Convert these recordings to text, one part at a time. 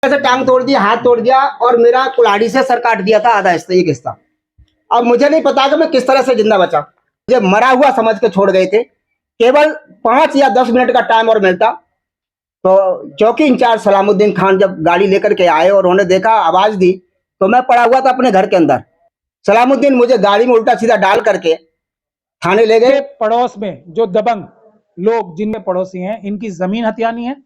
ऐसे टांग तोड़ दिया, हाथ तोड़ दिया और मेरा कुल्हाड़ी से सर काट दिया था आधा हिस्सा, एक हिस्सा। अब मुझे नहीं पता कि मैं किस तरह से जिंदा बचा। मुझे मरा हुआ समझ के छोड़ गए थे। केवल 5 या 10 मिनट का टाइम और मिलता तो चौकी इंचार्ज सलामुद्दीन खान जब गाड़ी लेकर के आए और उन्होंने देखा, आवाज दी, तो मैं पड़ा हुआ था अपने घर के अंदर। सलामुद्दीन मुझे गाड़ी में उल्टा सीधा डाल करके थाने ले गए। पड़ोस में जो दबंग लोग जिनमें पड़ोसी हैं, इनकी जमीन हथियानी है,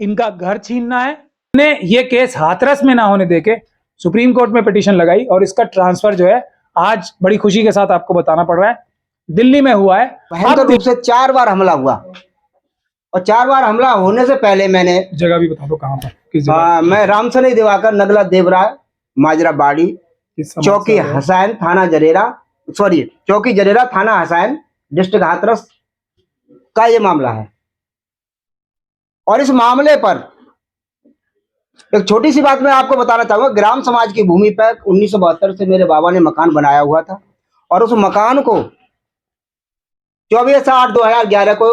इनका घर छीनना है। ने ये केस हाथरस में ना होने देके सुप्रीम कोर्ट में पिटीशन लगाई और इसका ट्रांसफर जो है आज बड़ी खुशी के साथ आपको बताना पड़ रहा है दिल्ली में हुआ है। भयंकर रूप से 4 बार हमला हुआ और 4 बार हमला होने से पहले मैंने जगह भी बता दो कहां पर, किस जगह? मैं रामसनी दिवाकर, नगला देवराय, माजरा बाड़ी, चौकी हसैन, थाना जरेरा, सॉरी चौकी जरेरा, थाना हसैन, डिस्ट्रिक्ट हाथरस का ये मामला है। और इस मामले पर एक छोटी सी बात मैं आपको बताना चाहूंगा। ग्राम समाज की भूमि पर 1972 से मेरे बाबा ने मकान बनाया हुआ था और उस मकान को 24/8/2011 को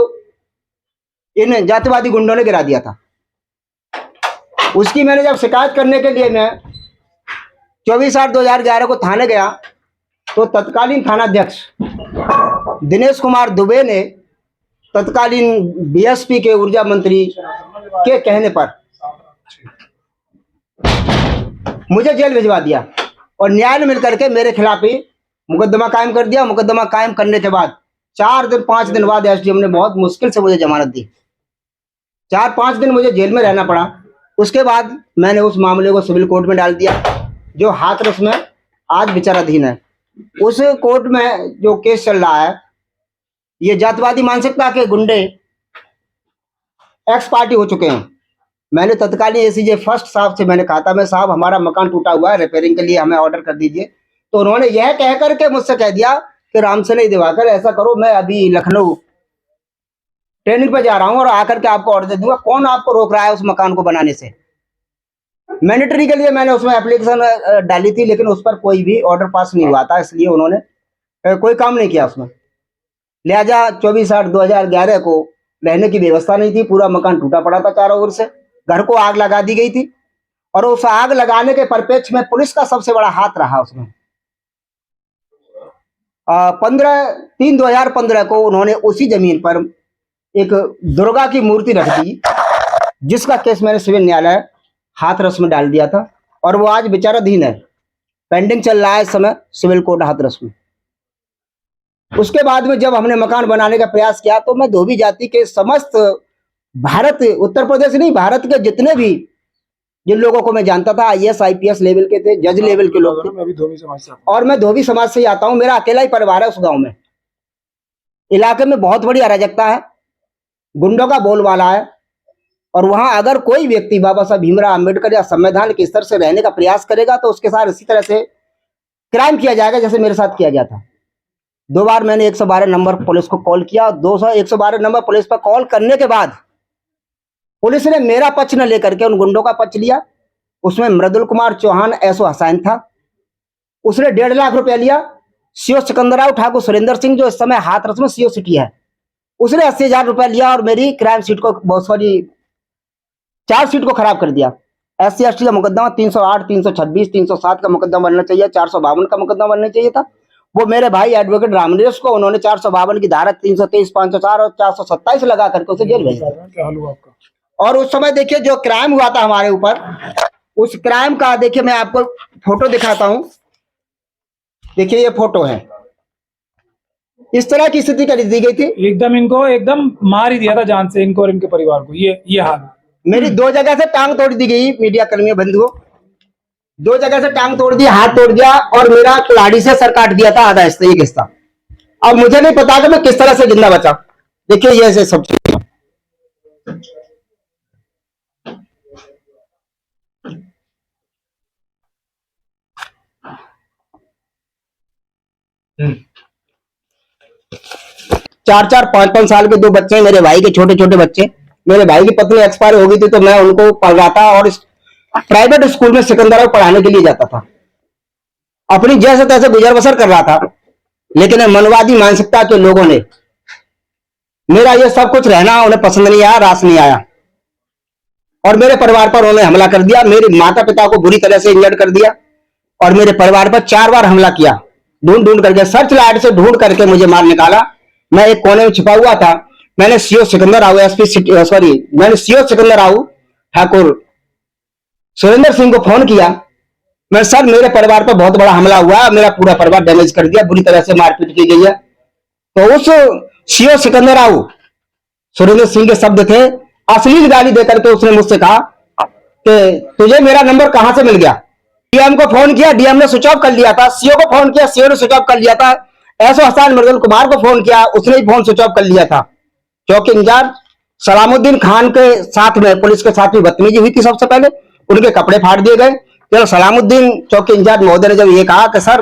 इन जातिवादी गुंडों ने गिरा दिया था। उसकी मैंने जब शिकायत करने के लिए मैं 24/8/2011 को थाने गया तो तत्कालीन थानाध्यक्ष दिनेश कुमार दुबे ने तत्कालीन बीएसपी के ऊर्जा मंत्री के कहने पर मुझे जेल भिजवा दिया और न्याय ने मिलकर के मेरे खिलाफ ही मुकदमा कायम कर दिया। मुकदमा कायम करने के बाद 4-5 दिन बाद एसडीएम ने बहुत मुश्किल से मुझे जमानत दी। 4-5 दिन मुझे जेल में रहना पड़ा। उसके बाद मैंने उस मामले को सिविल कोर्ट में डाल दिया जो हाथरस में आज विचाराधीन है। उस कोर्ट में जो केस चल रहा है, ये जातिवादी मानसिकता के गुंडे एक्स पार्टी हो चुके हैं। मैंने तत्कालीन एसीजे फर्स्ट साहब से मैंने कहा था, मैं साहब हमारा मकान टूटा हुआ है, रिपेयरिंग के लिए हमें ऑर्डर कर दीजिए। तो उन्होंने यह कह करके मुझसे कह दिया कि रामसनी दिवाकर ऐसा करो, मैं अभी लखनऊ ट्रेनिंग पे जा रहा हूं और आकर के आपको ऑर्डर दे दूंगा। कौन आपको रोक रहा है उस मकान को बनाने से? मैंडेटरी के लिए मैंने उसमें एप्लीकेशन डाली थी लेकिन उस पर कोई भी ऑर्डर पास नहीं हुआ था, इसलिए उन्होंने कोई काम नहीं किया उसमें। लिहाजा 24/8/2011 को रहने की व्यवस्था नहीं थी। पूरा मकान टूटा पड़ा था चारों ओर से। घर को आग लगा दी गई थी और उस आग लगाने के परिप्रेक्ष्य में पुलिस का सबसे बड़ा हाथ रहा उसमें। 15/3/2015 को उन्होंने उसी जमीन पर एक दुर्गा की मूर्ति रख दी जिसका केस मैंने सिविल न्यायालय हाथरस में डाल दिया था और वो आज विचाराधीन है, पेंडिंग चल रहा है इस समय सिविल कोर्ट हाथरस में। उसके बाद में जब हमने मकान बनाने का प्रयास किया तो मैं धोबी जाति के समस्त भारत, उत्तर प्रदेश नहीं, भारत के जितने भी जिन लोगों को मैं जानता था, IAS IPS लेवल के थे, जज लेवल के लोग थे, और मैं धोबी समाज से आता हूं। मेरा अकेला ही परिवार है उस गांव में। इलाके में बहुत बड़ी अराजकता है, गुंडों का बोलबाला है और वहां अगर कोई व्यक्ति बाबा साहब भीमराव अम्बेडकर या संवैधान के स्तर से रहने का प्रयास करेगा तो उसके साथ इसी तरह से क्राइम किया जाएगा जैसे मेरे साथ किया गया था। 2 बार मैंने 112 नंबर पुलिस को कॉल किया। 112 नंबर पुलिस पर कॉल करने के बाद पुलिस ने मेरा पक्ष न लेकर के उन गुंडों का पक्ष लिया। उसमें मृदुल कुमार चौहान एसओ हसैन था, उसने 1.5 लाख रुपया लिया। सीओ सिकंदराव ठाकुर सुरेंद्र सिंह जो इस समय हाथरस में सीओ सिटी है, उसने 80,000 रुपया लिया और मेरी क्राइम सीट को, बहुत सारी चार्जशीट को खराब कर दिया। SC/ST का मुकदमा 308, 326, 307 का मुकदमा बनना चाहिए, 452 का मुकदमा बनना चाहिए था। वो मेरे भाई एडवोकेट रामनेश को उन्होंने 452 की धारा 323, 504 और 427 लगा करके उसे जेल भेजा। क्या हाल हुआ आपका? और उस समय देखिए जो क्राइम हुआ था हमारे ऊपर, उस क्राइम का देखिए मैं आपको फोटो दिखाता हूं। देखिए ये फोटो है, इस तरह की स्थिति कर दी गई थी। एकदम इनको एकदम मार ही दिया था जान से, इनको और इनके परिवार को। ये हाल मेरी 2 जगह से टांग तोड़ दी गई, मीडिया कर्मियों बंधुओं, 2 जगह से टांग तोड़ दिया, हाथ तोड़ दिया और मेरा कुल्हाड़ी से सर काट दिया था आधा हिस्सा, एक हिस्सा। अब मुझे नहीं पता कि मैं किस तरह से जिंदा बचा। देखिए ये ऐसे सब 4-4, 5-5 साल के 2 बच्चे, मेरे भाई के छोटे छोटे बच्चे। मेरे भाई की पत्नी एक्सपायर हो गई थी तो मैं उनको पढ़ रहा था और प्राइवेट स्कूल में सिकंदराबाद पढ़ाने के लिए जाता था। अपनी जैसे तैसे गुजर बसर कर रहा था, लेकिन मनवादी मानसिकता के लोगों ने मेरा ये सब कुछ रहना उन्हें पसंद नहीं आया, रास नहीं आया। और मेरे परिवार पर उन्होंने हमला कर दिया, मेरे माता पिता को बुरी तरह से इंजर्ड कर दिया और मेरे परिवार पर 4 बार हमला किया। ढूंढ ढूंढ करके, सर्च लाइट से ढूंढ करके मुझे मार निकाला। मैं एक कोने में छिपा हुआ था। मैंने सीओ सिकंदर राव मैंने सीओ सिकंदर राव ठाकुर सुरेंद्र सिंह को फोन किया। मैं सर, मेरे परिवार पर बहुत बड़ा हमला हुआ, मेरा पूरा परिवार डैमेज कर दिया, बुरी तरह से मारपीट की गई है। तो उस सीओ सिकंदर राव सुरेंद्र सिंह के शब्द थे, अश्लील गाली देकर के उसने मुझसे कहा कि तुझे मेरा नंबर कहां से मिल गया। डीएम को फोन किया, डीएम ने स्विच ऑफ कर लिया था। सीओ को फोन किया, सीओ ने स्विच ऑफ कर लिया था। एसओ हसन मृदुल कुमार को फोन किया, उसने भी फोन स्विच ऑफ कर लिया था। चौकी इंचार्ज सलामुद्दीन खान के साथ में पुलिस के साथ में बदतमीजी हुई थी। सबसे पहले उनके कपड़े फाड़ दिए गए। जब सलामुद्दीन चौकी इंचार्ज महोदय ने जब ये कहा कि सर,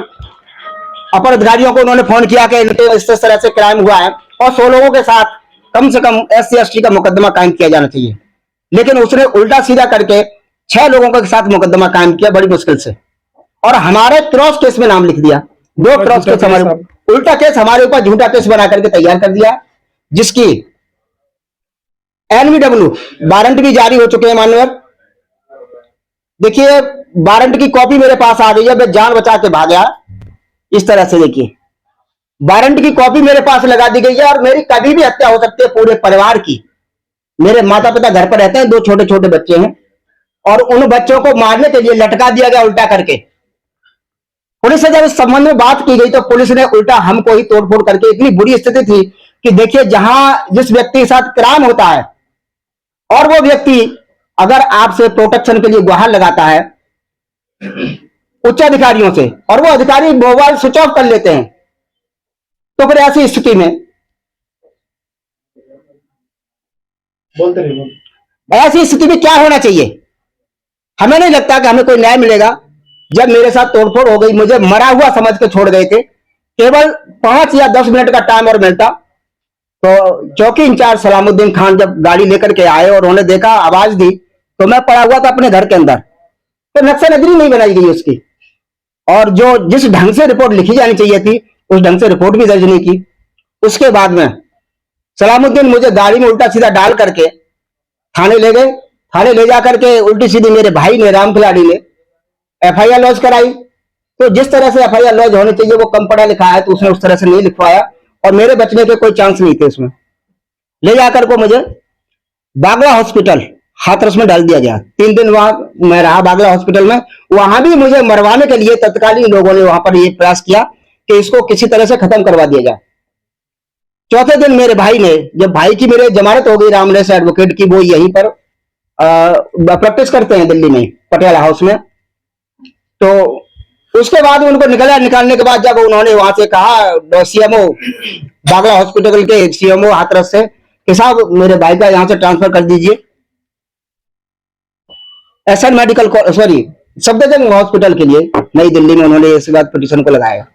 अपर अधिकारियों को उन्होंने फोन किया कि इनके इस तरह से क्राइम हुआ है और 100 लोगों के साथ कम से कम SC/ST का मुकदमा कायम किया जाना चाहिए, लेकिन उसने उल्टा सीधा करके 6 लोगों के साथ मुकदमा कायम किया बड़ी मुश्किल से, और हमारे क्रॉस केस में नाम लिख दिया। 2 क्रॉस केस हमारे, उल्टा केस हमारे ऊपर झूठा केस बना करके तैयार कर दिया, जिसकी NVW वारंट भी जारी हो चुके हैं माननीय। देखिए, वारंट की कॉपी मेरे पास आ गई है, मैं जान बचा के भाग गया। इस तरह से देखिए, वारंट की कॉपी मेरे पास लगा दी गई है और मेरी कभी भी हत्या हो सकती है पूरे परिवार की। मेरे माता पिता घर पर रहते हैं, 2 छोटे छोटे बच्चे हैं और उन बच्चों को मारने के लिए लटका दिया गया उल्टा करके। पुलिस से जब इस संबंध में बात की गई तो पुलिस ने उल्टा हमको ही तोड़फोड़ करके, इतनी बुरी स्थिति थी कि देखिए, जहां जिस व्यक्ति के साथ क्राइम होता है और वो व्यक्ति अगर आपसे प्रोटेक्शन के लिए गुहार लगाता है उच्च अधिकारियों से और वो अधिकारी मोबाइल स्विच ऑफ कर लेते हैं, तो फिर ऐसी स्थिति में ऐसी स्थिति में क्या होना चाहिए? हमें नहीं लगता कि हमें कोई न्याय मिलेगा। जब मेरे साथ तोड़फोड़ हो गई, मुझे मरा हुआ समझ के छोड़ गए थे। केवल 5 या 10 मिनट का टाइम और मिलता तो चौकी इंचार्ज सलामुद्दीन खान जब गाड़ी लेकर के आए और उन्होंने देखा, आवाज दी, तो मैं पड़ा हुआ था अपने घर के अंदर। तो नक्शा नजरी नहीं बनाई गई उसकी, और जो जिस ढंग से रिपोर्ट लिखी जानी चाहिए थी उस ढंग से रिपोर्ट भी दर्ज नहीं की। उसके बाद में सलामुद्दीन मुझे गाड़ी में उल्टा सीधा डाल करके थाने ले गए। थाने ले जाकर के उल्टी सीधी मेरे भाई ने, राम खिलाड़ी ने, FIR लॉन्च कराई। तो जिस तरह से FIR लॉन्च होनी चाहिए वो कम पढ़ा लिखा है, तो उसने उस तरह से नहीं लिखवाया और मेरे बचने के कोई चांस नहीं थे उसमें। ले जाकर को मुझे बागला हॉस्पिटल हाथरस में डाल दिया गया। 3 दिन वहां मैं रहा बागला हॉस्पिटल में। वहां भी मुझे मरवाने के लिए तत्कालीन लोगों ने वहां पर ये प्रयास किया कि इसको किसी तरह से खत्म करवा दिया जाए। चौथे दिन मेरे भाई ने, जब भाई की मेरे जमानत हो गई रामलेस एडवोकेट की, वो यहीं पर प्रैक्टिस करते हैं दिल्ली में पटियाला हाउस में, तो उसके बाद उनको निकालने के बाद जब उन्होंने वहां से कहा CMO बागला हॉस्पिटल के CMO हाथरस से कि साहब मेरे भाई का यहां से ट्रांसफर कर दीजिए SN मेडिकल सफदरजंग हॉस्पिटल के लिए नई दिल्ली में, उन्होंने इसके बाद पिटीशन को लगाया।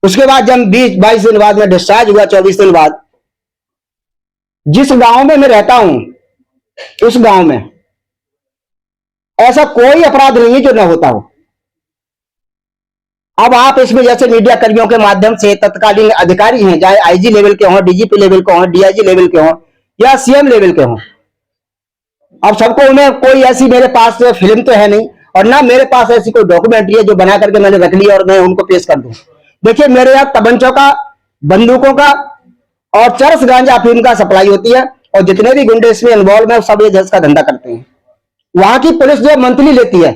उसके बाद जब 20-22 दिन बाद में डिस्चार्ज हुआ, 24 दिन बाद, जिस गांव में मैं रहता हूं उस गांव में ऐसा कोई अपराध नहीं है जो ना होता हो। अब आप इसमें जैसे मीडिया कर्मियों के माध्यम से तत्कालीन अधिकारी हैं, चाहे IG लेवल के हों, DGP लेवल के हों, DIG लेवल के हों या CM लेवल के हों, अब सबको उन्हें कोई ऐसी मेरे पास फिल्म तो है नहीं और ना मेरे पास ऐसी कोई डॉक्यूमेंट्री है जो बना करके मैंने रख ली और मैं उनको पेश कर दूं। देखिए, मेरे यहाँ तबंचों का, बंदूकों का और चरस गांजा अफीम का सप्लाई होती है और जितने भी गुंडे इसमें इन्वॉल्व है सब ये जज का धंधा करते हैं। वहां की पुलिस जो मंथली लेती है,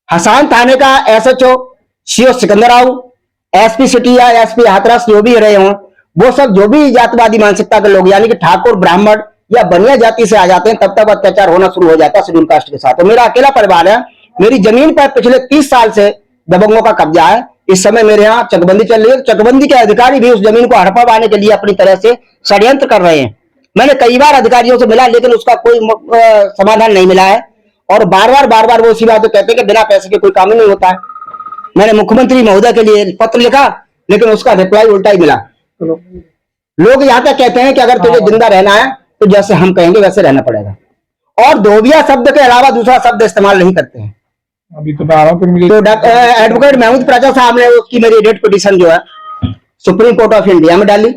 हसान थाने का SHO CO Sikandar Rao, SP city या SP हाथरस जो भी रहे हों, वो सब जो भी जातिवादी मानसिकता के लोग यानी कि ठाकुर, ब्राह्मण या बनिया जाति से आ जाते हैं, तब तक अत्याचार होना शुरू हो जाता है शेड्यूल कास्ट के साथ। तो मेरा अकेला परिवार है। मेरी जमीन पर पिछले 30 साल से दबंगों का कब्जा है। इस समय मेरे यहाँ चकबंदी चल रही है। चकबंदी के अधिकारी भी उस जमीन को हड़पा पाने के लिए अपनी तरह से षड्यंत्र कर रहे हैं। मैंने कई बार अधिकारियों से मिला लेकिन उसका कोई समाधान नहीं मिला है और बार बार वो उसी बात कहते हैं कि बिना पैसे के कोई काम नहीं होता है। मैंने मुख्यमंत्री महोदय के लिए पत्र लिखा लेकिन उसका रिप्लाई उल्टा ही मिला। लोग यहाँ तक कहते हैं कि अगर तुझे जिंदा रहना है तो जैसे हम कहेंगे वैसे रहना पड़ेगा, और धोबिया शब्द के अलावा दूसरा शब्द इस्तेमाल नहीं करते हैं। अभी तो मैं आ रहा हूँ। तो एडवोकेट महमूद प्रजा साहब ने उसकी मेरी रेट पिटीशन जो है सुप्रीम कोर्ट ऑफ इंडिया में डाली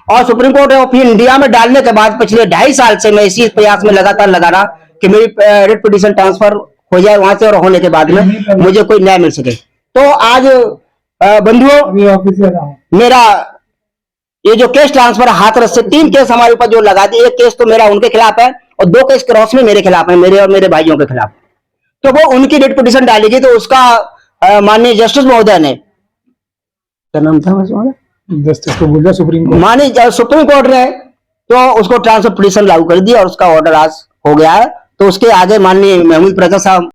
और सुप्रीम कोर्ट ऑफ इंडिया में डालने के बाद पिछले 2.5 साल से मैं इसी प्रयास में लगातार लगा रहा कि मेरी रिट पिटीशन ट्रांसफर हो जाए वहां से, और होने के बाद में मुझे कोई न्याय मिल सके। तो आज बंधुओं, मेरा ये जो केस ट्रांसफर हाथरस से 3 केस हमारे ऊपर जो लगा दिए, 1 केस तो मेरा उनके खिलाफ है और 2 केस क्रॉस में मेरे खिलाफ है, मेरे और मेरे भाइयों के खिलाफ। तो वो उनकी रिट पिटीशन डाली गई, तो उसका माननीय जस्टिस महोदय ने, क्या नाम था जस्टिस को बोल सुप्रीम कोर्ट, माननीय सुप्रीम कोर्ट ने तो उसको ट्रांसफर पिटीशन लागू कर दिया और उसका ऑर्डर आज हो गया है। तो उसके आगे माननीय महमूद प्रजा साहब